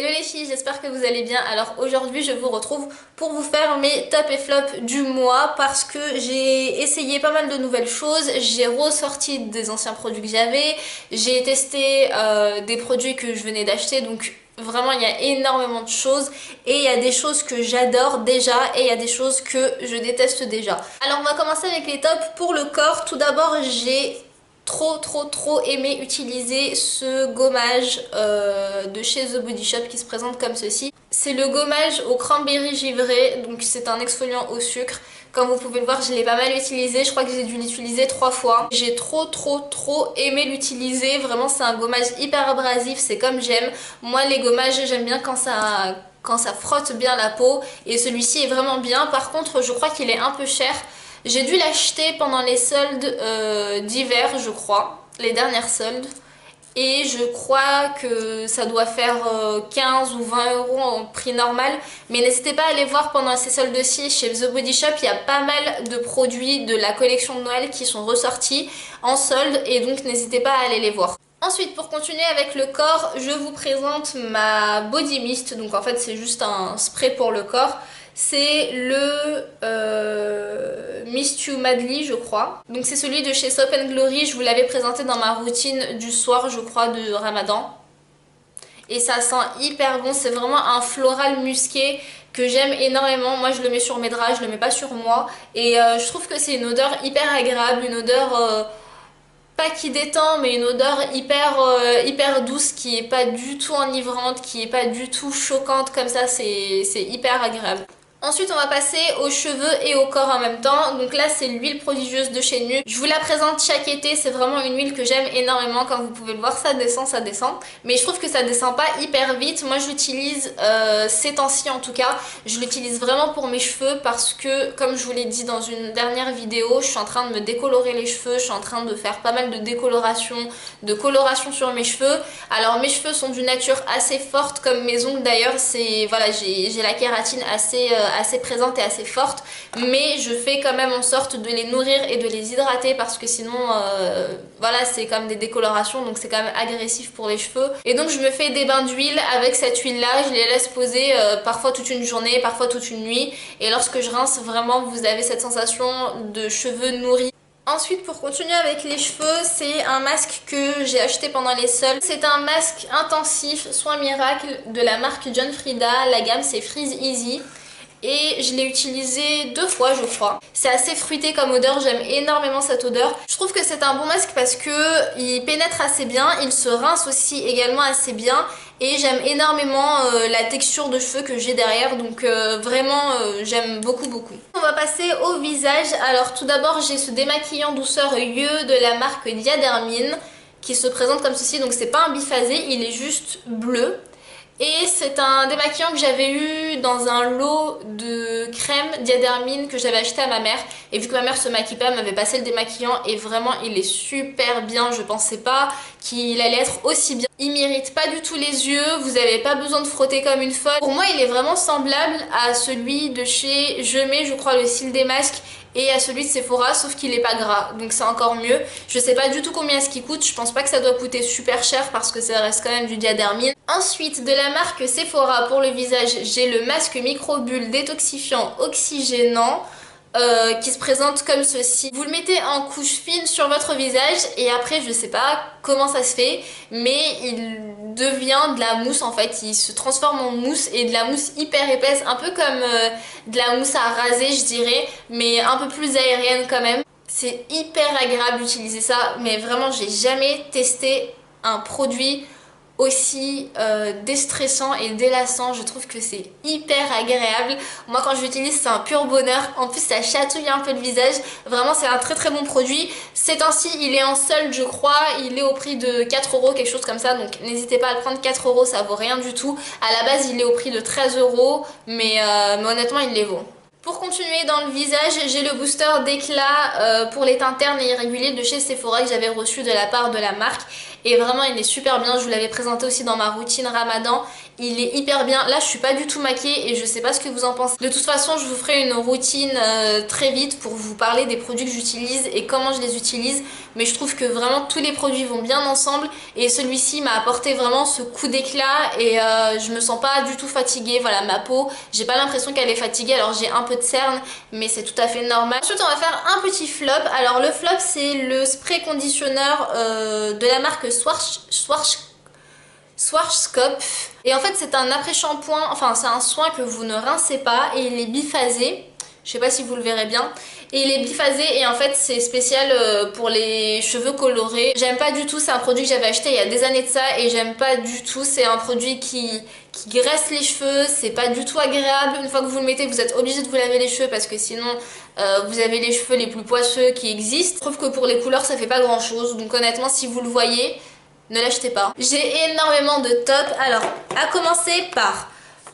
Hello les filles, j'espère que vous allez bien. Alors aujourd'hui je vous retrouve pour vous faire mes top et flop du mois parce que j'ai essayé pas mal de nouvelles choses, j'ai ressorti des anciens produits que j'avais, j'ai testé des produits que je venais d'acheter, donc vraiment il y a énormément de choses et il y a des choses que j'adore déjà et il y a des choses que je déteste déjà. Alors on va commencer avec les tops pour le corps. Tout d'abord j'ai trop aimé utiliser ce gommage de chez The Body Shop qui se présente comme ceci. C'est le gommage au cranberry givré, donc c'est un exfoliant au sucre. Comme vous pouvez le voir, je l'ai pas mal utilisé, je crois que j'ai dû l'utiliser 3 fois. J'ai trop aimé l'utiliser, vraiment c'est un gommage hyper abrasif, c'est comme j'aime. Moi les gommages j'aime bien quand ça frotte bien la peau et celui-ci est vraiment bien. Par contre je crois qu'il est un peu cher. J'ai dû l'acheter pendant les soldes d'hiver, je crois, les dernières soldes. Et je crois que ça doit faire 15 ou 20 euros en prix normal. Mais n'hésitez pas à aller voir pendant ces soldes-ci chez The Body Shop. Il y a pas mal de produits de la collection de Noël qui sont ressortis en solde. Et donc n'hésitez pas à aller les voir. Ensuite, pour continuer avec le corps, je vous présente ma Body Mist. Donc en fait c'est juste un spray pour le corps. C'est le Mist You Madly je crois. Donc c'est celui de chez Soap & Glory, je vous l'avais présenté dans ma routine du soir je crois de Ramadan. Et ça sent hyper bon, c'est vraiment un floral musqué que j'aime énormément. Moi je le mets sur mes draps, je le mets pas sur moi. Et je trouve que c'est une odeur hyper agréable, une odeur pas qui détend mais une odeur hyper douce qui est pas du tout enivrante, qui est pas du tout choquante comme ça, c'est hyper agréable. Ensuite on va passer aux cheveux et au corps en même temps. Donc là c'est l'huile prodigieuse de chez Nu. Je vous la présente chaque été, c'est vraiment une huile que j'aime énormément. Comme vous pouvez le voir ça descend. Mais je trouve que ça descend pas hyper vite. Moi je l'utilise ces temps-ci en tout cas. Je l'utilise vraiment pour mes cheveux parce que comme je vous l'ai dit dans une dernière vidéo, je suis en train de me décolorer les cheveux. Je suis en train de faire pas mal de décoloration, de coloration sur mes cheveux. Alors mes cheveux sont d'une nature assez forte comme mes ongles d'ailleurs. Voilà, j'ai la kératine assez présente et assez forte, mais je fais quand même en sorte de les nourrir et de les hydrater parce que sinon voilà c'est comme des décolorations donc c'est quand même agressif pour les cheveux. Et donc je me fais des bains d'huile avec cette huile là, je les laisse poser parfois toute une journée, parfois toute une nuit, et lorsque je rince vraiment vous avez cette sensation de cheveux nourris. Ensuite pour continuer avec les cheveux, c'est un masque que j'ai acheté pendant les soldes. C'est un masque intensif soin miracle de la marque John Frieda, la gamme c'est Freeze Easy. Et je l'ai utilisé 2 fois je crois. C'est assez fruité comme odeur, j'aime énormément cette odeur. Je trouve que c'est un bon masque parce que il pénètre assez bien, il se rince aussi également assez bien. Et j'aime énormément la texture de cheveux que j'ai derrière, donc vraiment j'aime beaucoup. On va passer au visage. Alors tout d'abord j'ai ce démaquillant douceur Yeux de la marque Diadermine qui se présente comme ceci. Donc c'est pas un biphasé, il est juste bleu. Et c'est un démaquillant que j'avais eu dans un lot de crème Diadermine que j'avais acheté à ma mère. Et vu que ma mère se maquille pas, elle m'avait passé le démaquillant et vraiment il est super bien. Je pensais pas qu'il allait être aussi bien. Il m'irrite pas du tout les yeux, vous n'avez pas besoin de frotter comme une folle. Pour moi il est vraiment semblable à celui de chez Je Mets, je crois, le cils des masques, et à celui de Sephora, sauf qu'il est pas gras, donc c'est encore mieux. Je sais pas du tout combien est-ce qu'il coûte, je pense pas que ça doit coûter super cher parce que ça reste quand même du Diadermine. Ensuite de la marque Sephora pour le visage, j'ai le masque microbulle détoxifiant oxygénant qui se présente comme ceci. Vous le mettez en couche fine sur votre visage et après je sais pas comment ça se fait mais il devient de la mousse en fait, il se transforme en mousse et de la mousse hyper épaisse, un peu comme de la mousse à raser je dirais, mais un peu plus aérienne quand même. C'est hyper agréable d'utiliser ça, mais vraiment j'ai jamais testé un produit aussi déstressant et délassant. Je trouve que c'est hyper agréable. Moi quand je l'utilise c'est un pur bonheur. En plus ça chatouille un peu le visage. Vraiment c'est un très bon produit. Ces temps-ci il est en solde je crois. Il est au prix de 4 euros, quelque chose comme ça. Donc n'hésitez pas à le prendre, 4 euros ça vaut rien du tout. À la base il est au prix de 13 euros. Mais honnêtement il les vaut. Pour continuer dans le visage, j'ai le booster d'éclat pour les teintes ternes et irréguliers de chez Sephora que j'avais reçu de la part de la marque. Et vraiment il est super bien, je vous l'avais présenté aussi dans ma routine Ramadan. il est hyper bien. Là je suis pas du tout maquillée et je sais pas ce que vous en pensez. De toute façon je vous ferai une routine très vite pour vous parler des produits que j'utilise et comment je les utilise, mais je trouve que vraiment tous les produits vont bien ensemble et celui-ci m'a apporté vraiment ce coup d'éclat et je me sens pas du tout fatiguée. Voilà, ma peau, j'ai pas l'impression qu'elle est fatiguée, alors j'ai un peu de cerne mais c'est tout à fait normal. Ensuite on va faire un petit flop. Alors le flop c'est le spray conditionneur de la marque Schwarzkopf. Et en fait c'est un après-shampoing, enfin c'est un soin que vous ne rincez pas et il est biphasé. Je sais pas si vous le verrez bien. Et il est biphasé et en fait c'est spécial pour les cheveux colorés. J'aime pas du tout, c'est un produit que j'avais acheté il y a des années de ça et j'aime pas du tout. C'est un produit qui graisse les cheveux, c'est pas du tout agréable. Une fois que vous le mettez, vous êtes obligé de vous laver les cheveux parce que sinon vous avez les cheveux les plus poisseux qui existent. Je trouve que pour les couleurs ça fait pas grand chose, donc honnêtement si vous le voyez, ne l'achetez pas. J'ai énormément de tops. Alors, à commencer par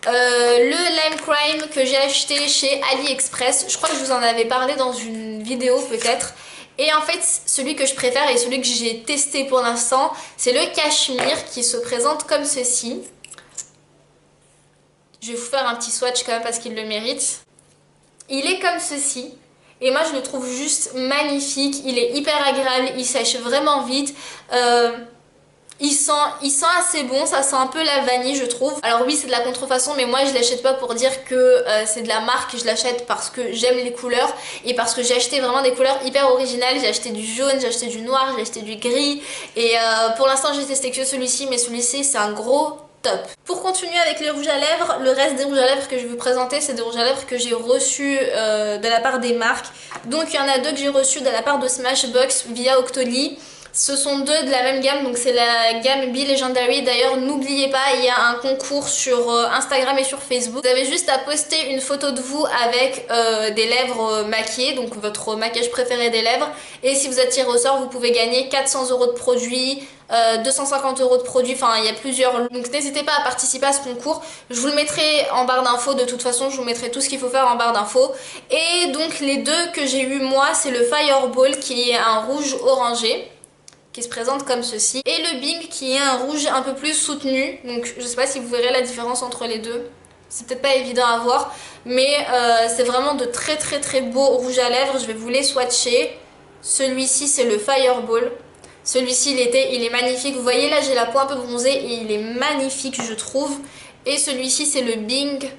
le Lime Crime que j'ai acheté chez AliExpress. Je crois que je vous en avais parlé dans une vidéo peut-être. Et en fait, celui que je préfère et celui que j'ai testé pour l'instant, c'est le Cachemire qui se présente comme ceci. Je vais vous faire un petit swatch quand même parce qu'il le mérite. Il est comme ceci. Et moi, je le trouve juste magnifique. Il est hyper agréable. Il sèche vraiment vite. Il sent assez bon, ça sent un peu la vanille je trouve. Alors oui c'est de la contrefaçon mais moi je l'achète pas pour dire que c'est de la marque, je l'achète parce que j'aime les couleurs et parce que j'ai acheté vraiment des couleurs hyper originales. J'ai acheté du jaune, j'ai acheté du noir, j'ai acheté du gris et pour l'instant j'ai testé que celui-ci mais celui-ci c'est un gros top. Pour continuer avec les rouges à lèvres, le reste des rouges à lèvres que je vais vous présenter c'est des rouges à lèvres que j'ai reçus de la part des marques. Donc il y en a deux que j'ai reçus de la part de Smashbox via Octoly. Ce sont deux de la même gamme, donc c'est la gamme Be Legendary. D'ailleurs, n'oubliez pas, il y a un concours sur Instagram et sur Facebook. Vous avez juste à poster une photo de vous avec des lèvres maquillées, donc votre maquillage préféré des lèvres. Et si vous êtes tiré au sort, vous pouvez gagner 400 € de produits, 250 € de produits, enfin il y a plusieurs. Donc n'hésitez pas à participer à ce concours. Je vous le mettrai en barre d'infos, de toute façon je vous mettrai tout ce qu'il faut faire en barre d'infos. Et donc les deux que j'ai eu moi, c'est le Fireball qui est un rouge orangé, qui se présente comme ceci, et le Bing qui est un rouge un peu plus soutenu. Donc je sais pas si vous verrez la différence entre les deux, c'est peut-être pas évident à voir, mais c'est vraiment de très beaux rouges à lèvres. Je vais vous les swatcher. Celui-ci c'est le Fireball, celui-ci il est magnifique, vous voyez là j'ai la peau un peu bronzée et il est magnifique je trouve. Et celui-ci c'est le Bing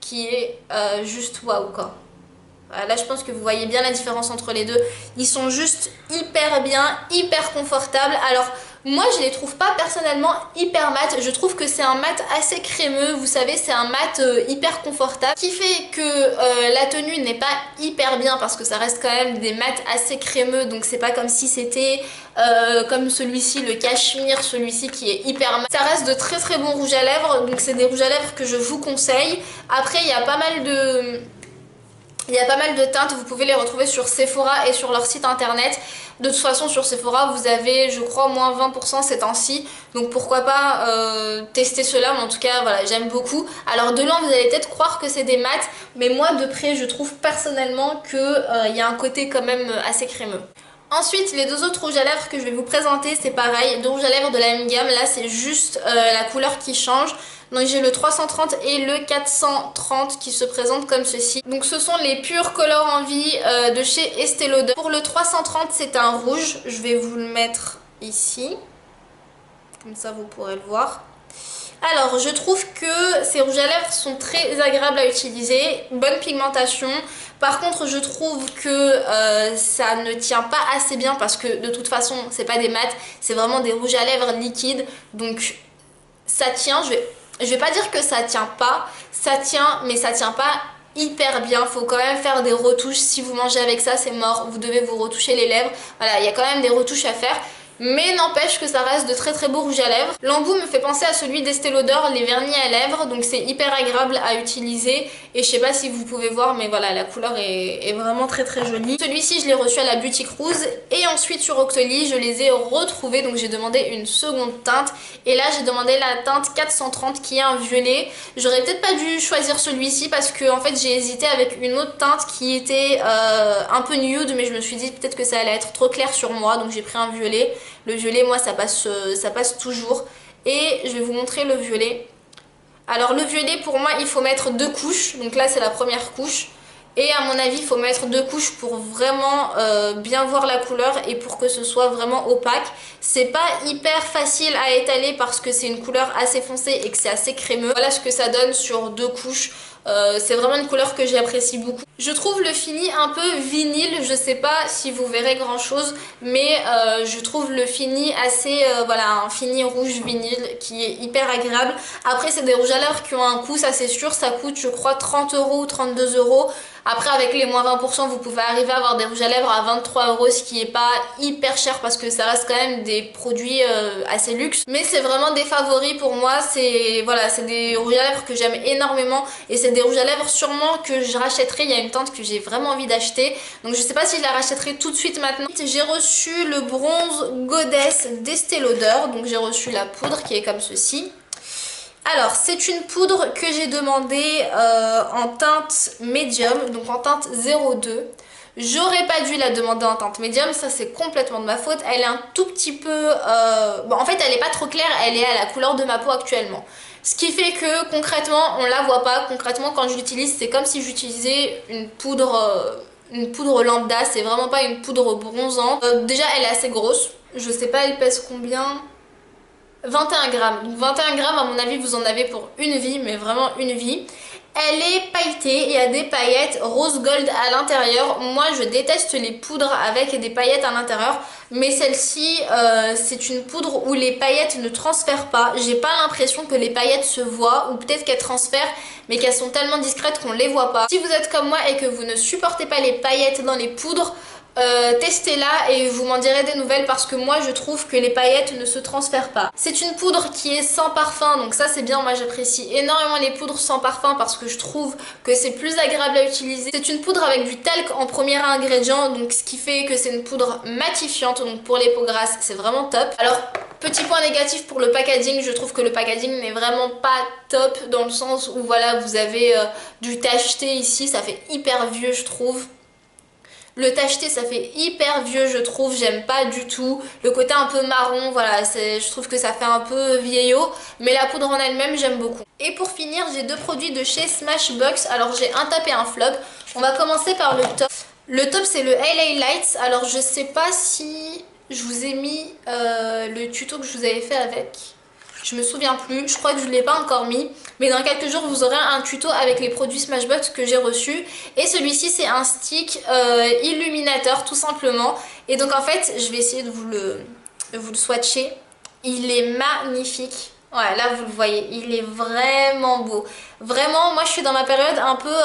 qui est juste waouh quoi. Là je pense que vous voyez bien la différence entre les deux. Ils sont juste hyper bien, hyper confortables. Alors moi je les trouve pas personnellement hyper mat. Je trouve que c'est un mat assez crémeux. Vous savez c'est un mat hyper confortable. Ce qui fait que la tenue n'est pas hyper bien parce que ça reste quand même des mats assez crémeux. Donc c'est pas comme si c'était comme celui-ci, le Cachemire, celui-ci qui est hyper mat. Ça reste de très bons rouges à lèvres. Donc c'est des rouges à lèvres que je vous conseille. Après il y a pas mal de... teintes, vous pouvez les retrouver sur Sephora et sur leur site internet. De toute façon sur Sephora vous avez je crois moins 20% ces temps-ci. Donc pourquoi pas tester cela, mais en tout cas voilà j'aime beaucoup. Alors de loin vous allez peut-être croire que c'est des mats, mais moi de près je trouve personnellement qu'il y a un côté quand même assez crémeux. Ensuite les deux autres rouges à lèvres que je vais vous présenter c'est pareil, deux rouges à lèvres de la même gamme. Là c'est juste la couleur qui change. Donc j'ai le 330 et le 430 qui se présentent comme ceci. Donc ce sont les Pure Color Envie de chez Estée Lauder. Pour le 330 c'est un rouge, je vais vous le mettre ici. Comme ça vous pourrez le voir. Alors je trouve que ces rouges à lèvres sont très agréables à utiliser, bonne pigmentation. Par contre je trouve que ça ne tient pas assez bien parce que de toute façon c'est pas des mats, c'est vraiment des rouges à lèvres liquides. Donc ça tient, je vais pas dire que ça tient pas, ça tient mais ça tient pas hyper bien. Faut quand même faire des retouches, si vous mangez avec ça c'est mort, vous devez vous retoucher les lèvres. Voilà, il y a quand même des retouches à faire. Mais n'empêche que ça reste de très beaux rouges à lèvres. L'embout me fait penser à celui d'Estée Lauder, les vernis à lèvres, donc c'est hyper agréable à utiliser. Et je sais pas si vous pouvez voir, mais voilà, la couleur est vraiment très jolie. Celui-ci je l'ai reçu à la Boutique Rose et ensuite sur Octoly je les ai retrouvés, donc j'ai demandé une seconde teinte. Et là j'ai demandé la teinte 430 qui est un violet. J'aurais peut-être pas dû choisir celui-ci parce que en fait j'ai hésité avec une autre teinte qui était un peu nude, mais je me suis dit peut-être que ça allait être trop clair sur moi, donc j'ai pris un violet. Le violet moi ça passe toujours et je vais vous montrer le violet. Alors le violet pour moi il faut mettre 2 couches, donc là c'est la première couche. Et à mon avis il faut mettre 2 couches pour vraiment bien voir la couleur et pour que ce soit vraiment opaque. C'est pas hyper facile à étaler parce que c'est une couleur assez foncée et que c'est assez crémeux. Voilà ce que ça donne sur 2 couches. C'est vraiment une couleur que j'apprécie beaucoup. Je trouve le fini un peu vinyle, je sais pas si vous verrez grand chose, mais je trouve le fini assez, voilà, un fini rouge vinyle qui est hyper agréable. Après c'est des rouges à lèvres qui ont un coût, ça c'est sûr, ça coûte je crois 30 € ou 32 €. Après avec les moins 20% vous pouvez arriver à avoir des rouges à lèvres à 23 €, ce qui est pas hyper cher parce que ça reste quand même des produits assez luxe. Mais c'est vraiment des favoris pour moi, c'est voilà, c'est des rouges à lèvres que j'aime énormément et c'est des rouges à lèvres sûrement que je rachèterai. Il y a une teinte que j'ai vraiment envie d'acheter, donc je sais pas si je la rachèterai tout de suite maintenant. J'ai reçu le bronze Goddess d'Estée Lauder, donc j'ai reçu la poudre qui est comme ceci. Alors c'est une poudre que j'ai demandée en teinte médium, donc en teinte 02. J'aurais pas dû la demander en teinte médium, ça c'est complètement de ma faute. Elle est un tout petit peu... Bon en fait elle est pas trop claire, elle est à la couleur de ma peau actuellement. Ce qui fait que concrètement on la voit pas, concrètement quand je l'utilise c'est comme si j'utilisais une poudre lambda, c'est vraiment pas une poudre bronzante. Déjà elle est assez grosse, je sais pas elle pèse combien... 21 grammes. Donc 21 grammes à mon avis vous en avez pour une vie, mais vraiment une vie. Elle est pailletée et il y a des paillettes rose gold à l'intérieur. Moi je déteste les poudres avec des paillettes à l'intérieur, mais celle-ci c'est une poudre où les paillettes ne transfèrent pas. J'ai pas l'impression que les paillettes se voient, ou peut-être qu'elles transfèrent mais qu'elles sont tellement discrètes qu'on les voit pas. Si vous êtes comme moi et que vous ne supportez pas les paillettes dans les poudres, testez-la et vous m'en direz des nouvelles parce que moi je trouve que les paillettes ne se transfèrent pas. C'est une poudre qui est sans parfum, donc ça c'est bien, moi j'apprécie énormément les poudres sans parfum parce que je trouve que c'est plus agréable à utiliser. C'est une poudre avec du talc en premier ingrédient, donc ce qui fait que c'est une poudre matifiante, donc pour les peaux grasses c'est vraiment top. Alors petit point négatif pour le packaging, je trouve que le packaging n'est vraiment pas top dans le sens où voilà vous avez du tacheté ici, ça fait hyper vieux je trouve. Le tacheté ça fait hyper vieux je trouve, j'aime pas du tout. Le côté un peu marron, voilà, je trouve que ça fait un peu vieillot. Mais la poudre en elle-même j'aime beaucoup. Et pour finir j'ai 2 produits de chez Smashbox. Alors j'ai un top et un flop. On va commencer par le top. Le top c'est le LA Lights. Alors je sais pas si je vous ai mis le tuto que je vous avais fait avec. Je me souviens plus, je crois que je ne l'ai pas encore mis. Mais dans quelques jours vous aurez un tuto avec les produits Smashbox que j'ai reçus. Et celui-ci c'est un stick illuminateur tout simplement. Et donc en fait je vais essayer de vous le swatcher. Il est magnifique. Ouais, là vous le voyez, il est vraiment beau. Vraiment, moi je suis dans ma période un peu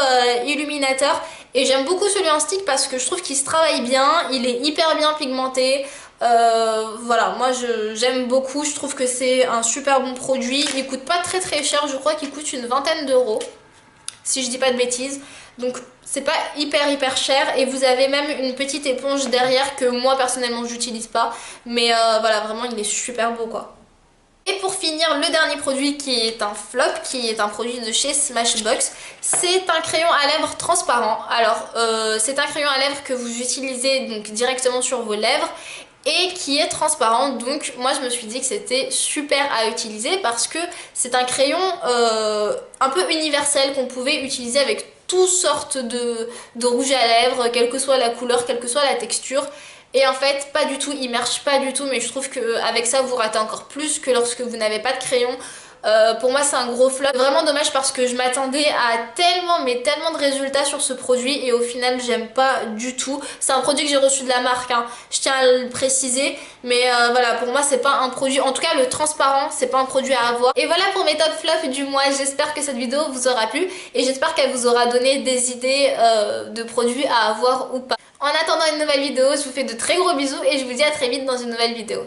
illuminateur. Et j'aime beaucoup celui en stick parce que je trouve qu'il se travaille bien. Il est hyper bien pigmenté. Voilà, moi j'aime beaucoup, je trouve que c'est un super bon produit. Il coûte pas très très cher, je crois qu'il coûte une vingtaine d'euros si je dis pas de bêtises, donc c'est pas hyper cher. Et vous avez même une petite éponge derrière que moi personnellement j'utilise pas, mais voilà, vraiment il est super beau quoi. Et pour finir, le dernier produit qui est un flop, qui est un produit de chez Smashbox, c'est un crayon à lèvres transparent. Alors c'est un crayon à lèvres que vous utilisez donc directement sur vos lèvres et qui est transparent, donc moi je me suis dit que c'était super à utiliser parce que c'est un crayon un peu universel qu'on pouvait utiliser avec toutes sortes de rouge à lèvres, quelle que soit la couleur, quelle que soit la texture. Et en fait pas du tout, il marche pas du tout, mais je trouve qu'avec ça vous ratez encore plus que lorsque vous n'avez pas de crayon. Pour moi c'est un gros flop, vraiment dommage parce que je m'attendais à tellement mais tellement de résultats sur ce produit et au final j'aime pas du tout. C'est un produit que j'ai reçu de la marque hein. Je tiens à le préciser, mais voilà, pour moi c'est pas un produit, en tout cas le transparent c'est pas un produit à avoir. Et voilà pour mes top flops du mois, j'espère que cette vidéo vous aura plu et j'espère qu'elle vous aura donné des idées de produits à avoir ou pas. En attendant une nouvelle vidéo, je vous fais de très gros bisous et je vous dis à très vite dans une nouvelle vidéo.